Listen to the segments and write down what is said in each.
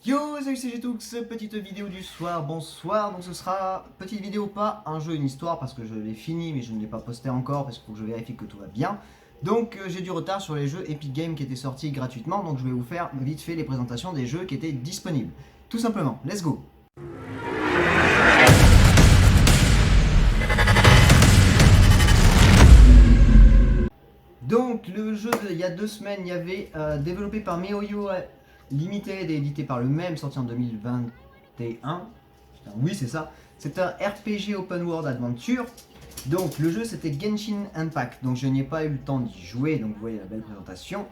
Yo, salut c'est Getoux, petite vidéo du soir, bonsoir. Donc ce sera petite vidéo, pas un jeu, une histoire, parce que je l'ai fini mais je ne l'ai pas posté encore parce qu'il faut que je vérifie que tout va bien. Donc j'ai du retard sur les jeux Epic Games qui étaient sortis gratuitement, donc je vais vous faire vite fait les présentations des jeux qui étaient disponibles. Tout simplement, let's go. Donc le jeu il y a 2 semaines, il y avait développé par MiHoYo Limited et édité par le même, sorti en 2021. Putain, oui c'est ça. C'est un RPG Open World Adventure. Donc le jeu c'était Genshin Impact. Donc je n'ai pas eu le temps d'y jouer, donc vous voyez la belle présentation.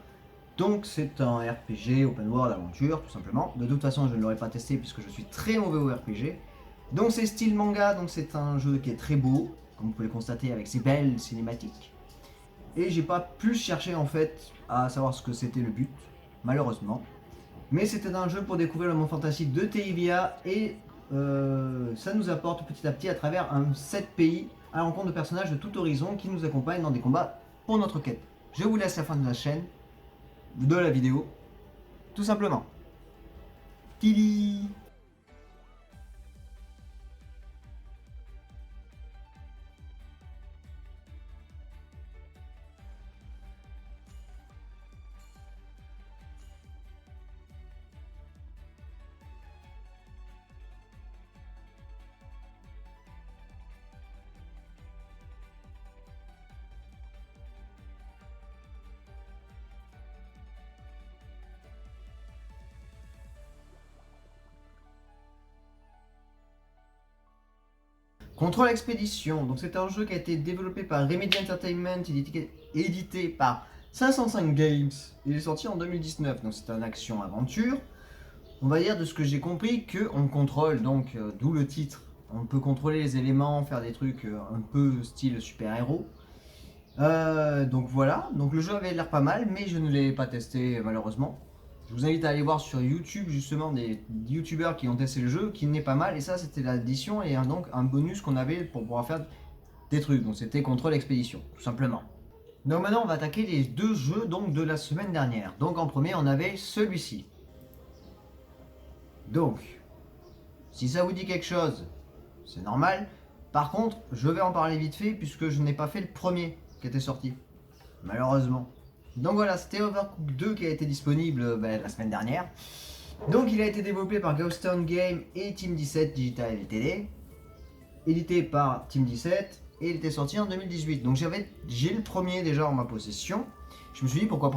Donc c'est un RPG Open World Adventure tout simplement. De toute façon je ne l'aurais pas testé puisque je suis très mauvais au RPG. Donc c'est style manga, donc c'est un jeu qui est très beau, comme vous pouvez le constater avec ses belles cinématiques. Et j'ai pas plus cherché en fait à savoir ce que c'était le but, malheureusement. Mais c'était un jeu pour découvrir le monde fantastique de Terivia et ça nous apporte petit à petit à travers un 7 pays à la rencontre de personnages de tout horizon qui nous accompagnent dans des combats pour notre quête. Je vous laisse la fin de la chaîne, de la vidéo, tout simplement. Tili. Control Expedition, donc c'est un jeu qui a été développé par Remedy Entertainment, édité par 505 Games. Il est sorti en 2019, donc c'est un action-aventure. On va dire de ce que j'ai compris qu'on contrôle, donc d'où le titre. On peut contrôler les éléments, faire des trucs un peu style super-héros. Donc voilà, donc le jeu avait l'air pas mal, mais je ne l'ai pas testé malheureusement. Je vous invite à aller voir sur YouTube justement des youtubeurs qui ont testé le jeu, qui n'est pas mal, et ça c'était l'addition et donc un bonus qu'on avait pour pouvoir faire des trucs. Donc c'était Control Expédition, tout simplement. Donc maintenant on va attaquer les deux jeux donc de la semaine dernière. Donc en premier on avait celui-ci. Donc, si ça vous dit quelque chose, c'est normal. Par contre, je vais en parler vite fait puisque je n'ai pas fait le premier qui était sorti, malheureusement. Donc voilà, c'était Overcooked 2 qui a été disponible la semaine dernière. Donc il a été développé par Ghost Town Game et Team 17 Digital Ltd. Édité par Team 17 et il était sorti en 2018. Donc j'ai le premier déjà en ma possession. Je me suis dit pourquoi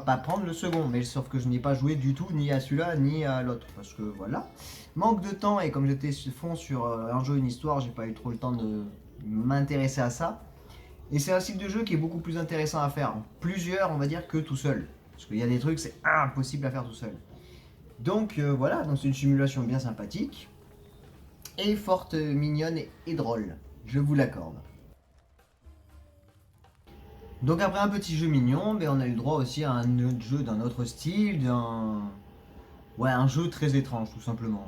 pas prendre le second, mais sauf que je n'ai pas joué du tout ni à celui-là ni à l'autre parce que voilà, manque de temps et comme j'étais fond sur un jeu, une histoire, j'ai pas eu trop le temps de m'intéresser à ça. Et c'est un style de jeu qui est beaucoup plus intéressant à faire, plusieurs on va dire que tout seul, parce qu'il y a des trucs c'est impossible à faire tout seul. Donc voilà, donc c'est une simulation bien sympathique et forte, mignonne et drôle, je vous l'accorde. Donc après un petit jeu mignon, on a eu le droit aussi à un autre jeu d'un autre style, un jeu très étrange tout simplement.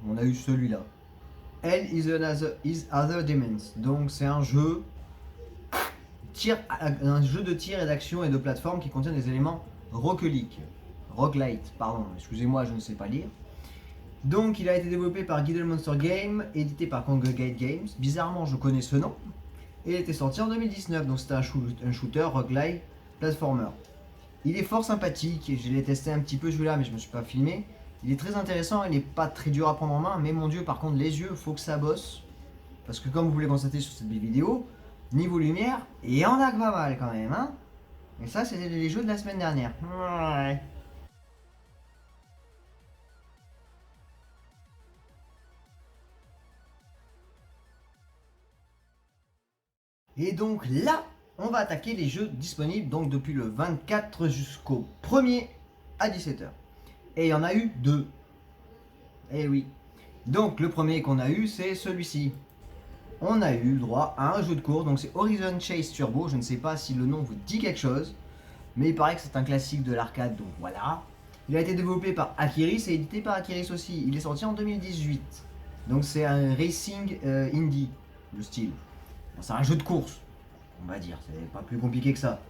On a eu celui-là. Hell is Other Demons. Donc c'est un jeu de tir et d'action et de plateforme qui contient des éléments roguelike. Roguelite, pardon, excusez-moi, je ne sais pas lire. Donc il a été développé par Guidle Monster Game, édité par Congregate Games. Bizarrement, je connais ce nom. Et il était sorti en 2019, donc c'était un shooter, roguelike, platformer. Il est fort sympathique, et je l'ai testé un petit peu celui-là, mais je me suis pas filmé. Il est très intéressant, il n'est pas très dur à prendre en main, mais mon dieu, par contre, les yeux, faut que ça bosse. Parce que comme vous pouvez constater sur cette vidéo, niveau lumière, il y en a que pas mal quand même, hein. Et ça, c'était les jeux de la semaine dernière. Ouais. Et donc là, on va attaquer les jeux disponibles donc depuis le 24 jusqu'au 1er à 17h. Et il y en a eu deux. Eh oui. Donc le premier qu'on a eu, c'est celui-ci. On a eu le droit à un jeu de course, donc c'est Horizon Chase Turbo. Je ne sais pas si le nom vous dit quelque chose, mais il paraît que c'est un classique de l'arcade, donc voilà. Il a été développé par Akiris et édité par Akiris aussi. Il est sorti en 2018. Donc c'est un racing indie, le style. Bon, c'est un jeu de course, on va dire, c'est pas plus compliqué que ça.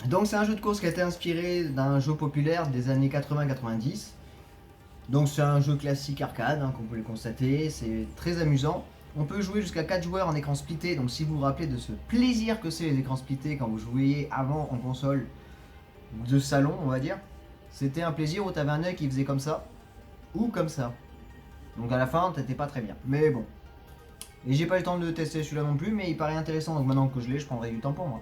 Donc c'est un jeu de course qui a été inspiré d'un jeu populaire des années 80-90 Donc c'est un jeu classique arcade, hein, comme vous pouvez le constater, c'est très amusant. On peut jouer jusqu'à 4 joueurs en écran splitté, donc si vous vous rappelez de ce plaisir que c'est les écrans splittés quand vous jouiez avant en console de salon, on va dire, c'était un plaisir où tu avais un œil qui faisait comme ça, ou comme ça. Donc à la fin, t'étais pas très bien, mais bon. Et j'ai pas eu le temps de tester celui-là non plus, mais il paraît intéressant, donc maintenant que je l'ai, je prendrai du temps pour moi.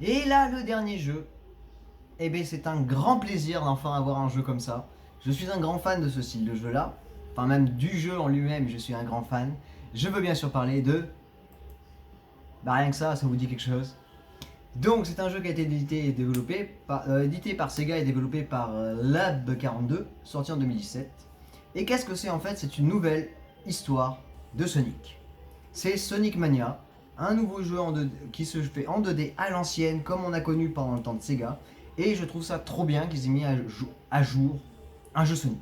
Et là, le dernier jeu, eh bien c'est un grand plaisir d'enfin avoir un jeu comme ça. Je suis un grand fan de ce style de jeu là, enfin même du jeu en lui-même, je suis un grand fan. Je veux bien sûr parler de... Bah rien que ça vous dit quelque chose. Donc c'est un jeu qui a été édité par Sega et développé par Lab 42, sorti en 2017. Et qu'est-ce que c'est en fait? C'est une nouvelle histoire de Sonic. C'est Sonic Mania, un nouveau jeu qui se fait en 2D à l'ancienne, comme on a connu pendant le temps de Sega. Et je trouve ça trop bien qu'ils aient mis à jour un jeu Sonic.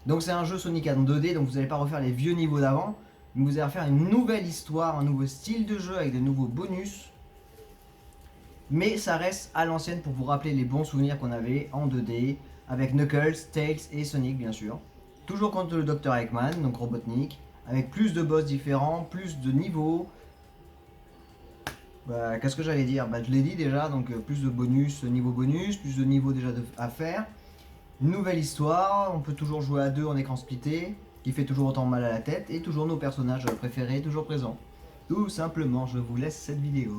Donc c'est un jeu Sonic en 2D, donc vous n'allez pas refaire les vieux niveaux d'avant, mais vous allez refaire une nouvelle histoire, un nouveau style de jeu avec de nouveaux bonus. Mais ça reste à l'ancienne pour vous rappeler les bons souvenirs qu'on avait en 2D, avec Knuckles, Tails et Sonic bien sûr. Toujours contre le Dr Eggman, donc Robotnik, avec plus de boss différents, plus de niveaux. Bah, qu'est-ce que j'allais dire? Bah, je l'ai dit déjà, donc plus de bonus, niveau bonus, plus de niveaux déjà à faire. Une nouvelle histoire, on peut toujours jouer à deux en écran splitté, qui fait toujours autant mal à la tête, et toujours nos personnages préférés, toujours présents. Tout simplement, je vous laisse cette vidéo.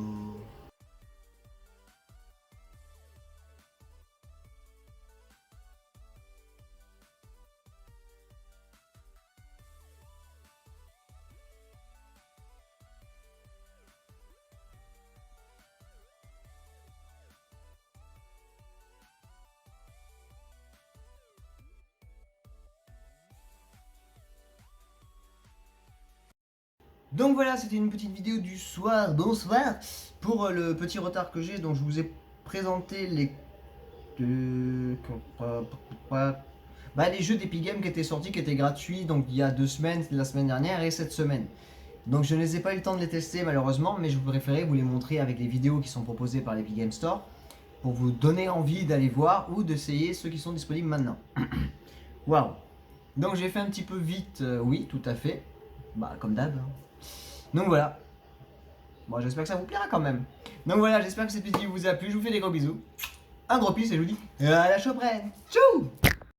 Donc voilà, c'était une petite vidéo du soir, bonsoir, pour le petit retard que j'ai, donc je vous ai présenté les jeux d'Epic Games qui étaient sortis, qui étaient gratuits, donc il y a 2 semaines, la semaine dernière et cette semaine. Donc je n'ai pas eu le temps de les tester malheureusement, mais je préférais vous les montrer avec les vidéos qui sont proposées par l'Epic Games Store, pour vous donner envie d'aller voir ou d'essayer ceux qui sont disponibles maintenant. Waouh. Donc j'ai fait un petit peu vite, oui, tout à fait, bah comme d'hab, hein. Donc voilà. Bon, j'espère que ça vous plaira quand même. Donc voilà, j'espère que cette vidéo vous a plu. Je vous fais des gros bisous. Un gros peace et je vous dis à la prochaine. Tchou!